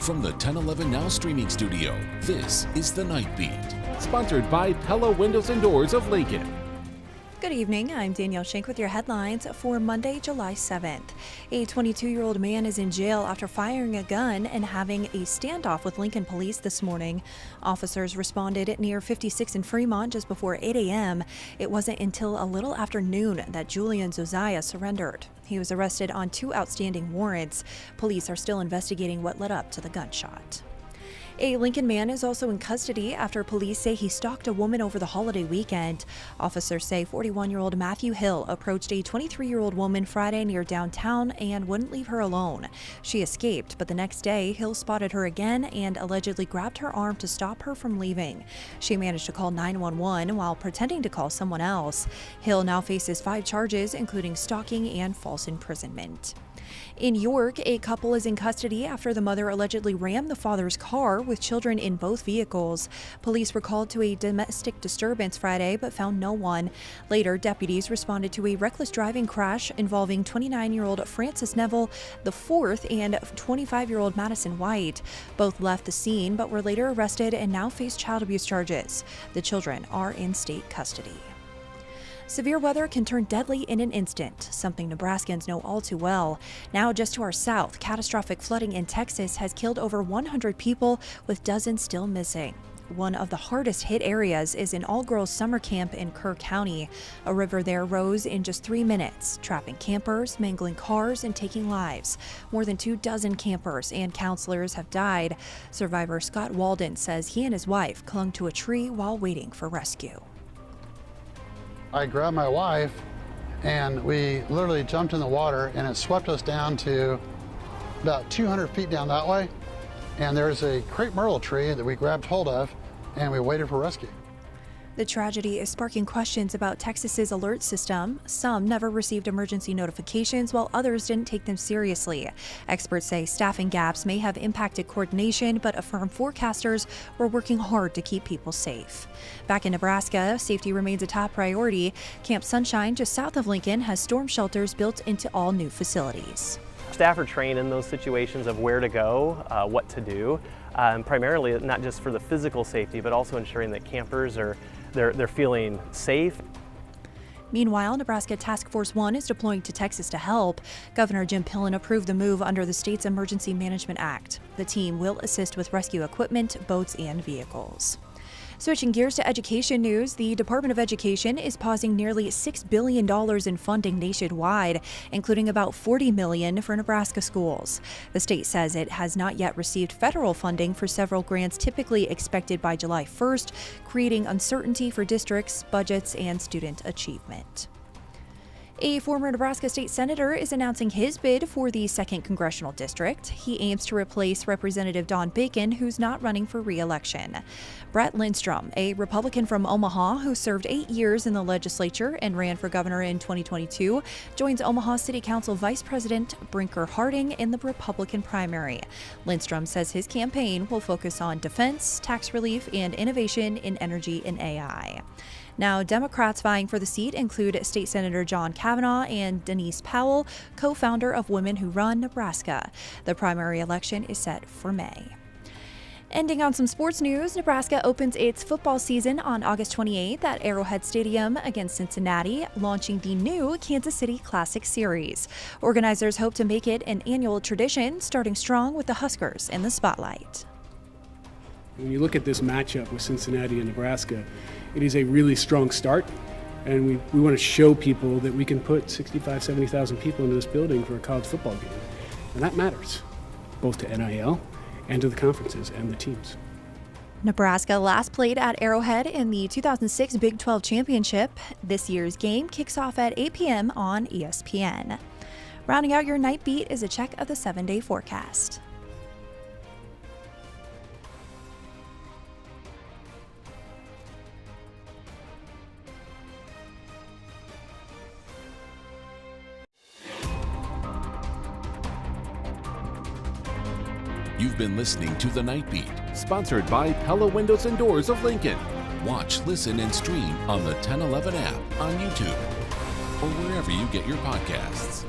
From the 1011 Now streaming studio, this is The Night Beat. Sponsored by Pella Windows and Doors of Lincoln. Good evening, I'm Danielle Shenk with your headlines for Monday, July 7th. A 22-year-old man is in jail after firing a gun and having a standoff with Lincoln police this morning. Officers responded near 56 in Fremont just before 8 a.m. It wasn't until a little after noon that Julian Zosiah surrendered. He was arrested on 2 outstanding warrants. Police are still investigating what led up to the gunshot. A Lincoln man is also in custody after police say he stalked a woman over the holiday weekend. Officers say 41-year-old Matthew Hill approached a 23-year-old woman Friday near downtown and wouldn't leave her alone. She escaped, but the next day, Hill spotted her again and allegedly grabbed her arm to stop her from leaving. She managed to call 911 while pretending to call someone else. Hill now faces 5 charges, including stalking and false imprisonment. In York, a couple is in custody after the mother allegedly rammed the father's car with children in both vehicles. Police were called to a domestic disturbance Friday but found no one. Later, deputies responded to a reckless driving crash involving 29-year-old Francis Neville IV and 25-year-old Madison White. Both left the scene but were later arrested and now face child abuse charges. The children are in state custody. Severe weather can turn deadly in an instant, something Nebraskans know all too well. Now, just to our south, catastrophic flooding in Texas has killed over 100 people, with dozens still missing. One of the hardest hit areas is an all-girls summer camp in Kerr County. A river there rose in just 3 minutes, trapping campers, mangling cars, and taking lives. More than 24 campers and counselors have died. Survivor Scott Walden says he and his wife clung to a tree while waiting for rescue. I grabbed my wife and we literally jumped in the water and it swept us down to about 200 feet down that way. And there's a crepe myrtle tree that we grabbed hold of and we waited for rescue. The tragedy is sparking questions about Texas's alert system. Some never received emergency notifications, while others didn't take them seriously. Experts say staffing gaps may have impacted coordination, but affirm forecasters were working hard to keep people safe. Back in Nebraska, safety remains a top priority. Camp Sunshine, just south of Lincoln, has storm shelters built into all new facilities. Staff are trained in those situations of where to go, what to do, primarily not just for the physical safety, but also ensuring that campers are they're feeling safe. Meanwhile, Nebraska Task Force 1 is deploying to Texas to help. Governor Jim Pillen approved the move under the state's Emergency Management Act. The team will assist with rescue equipment, boats, and vehicles. Switching gears to education news, the Department of Education is pausing nearly $6 billion in funding nationwide, including about $40 million for Nebraska schools. The state says it has not yet received federal funding for several grants typically expected by July 1st, creating uncertainty for districts, budgets, and student achievement. A former Nebraska state senator is announcing his bid for the 2nd Congressional District. He aims to replace Representative Don Bacon, who's not running for re-election. Brett Lindstrom, a Republican from Omaha who served 8 years in the legislature and ran for governor in 2022, joins Omaha City Council Vice President Brinker Harding in the Republican primary. Lindstrom says his campaign will focus on defense, tax relief, and innovation in energy and AI. Now, Democrats vying for the seat include State Senator John Kavanaugh and Denise Powell, co-founder of Women Who Run Nebraska. The primary election is set for May. Ending on some sports news, Nebraska opens its football season on August 28th at Arrowhead Stadium against Cincinnati, launching the new Kansas City Classic Series. Organizers hope to make it an annual tradition, starting strong with the Huskers in the spotlight. When you look at this matchup with Cincinnati and Nebraska, it is a really strong start, and we want to show people that we can put 65,000, 70,000 people into this building for a college football game. And that matters, both to NIL and to the conferences and the teams. Nebraska last played at Arrowhead in the 2006 Big 12 Championship. This year's game kicks off at 8 p.m. on ESPN. Rounding out your night beat is a check of the 7-day forecast. You've been listening to The Night Beat. Sponsored by Pella Windows and Doors of Lincoln. Watch, listen, and stream on the 1011 app on YouTube or wherever you get your podcasts.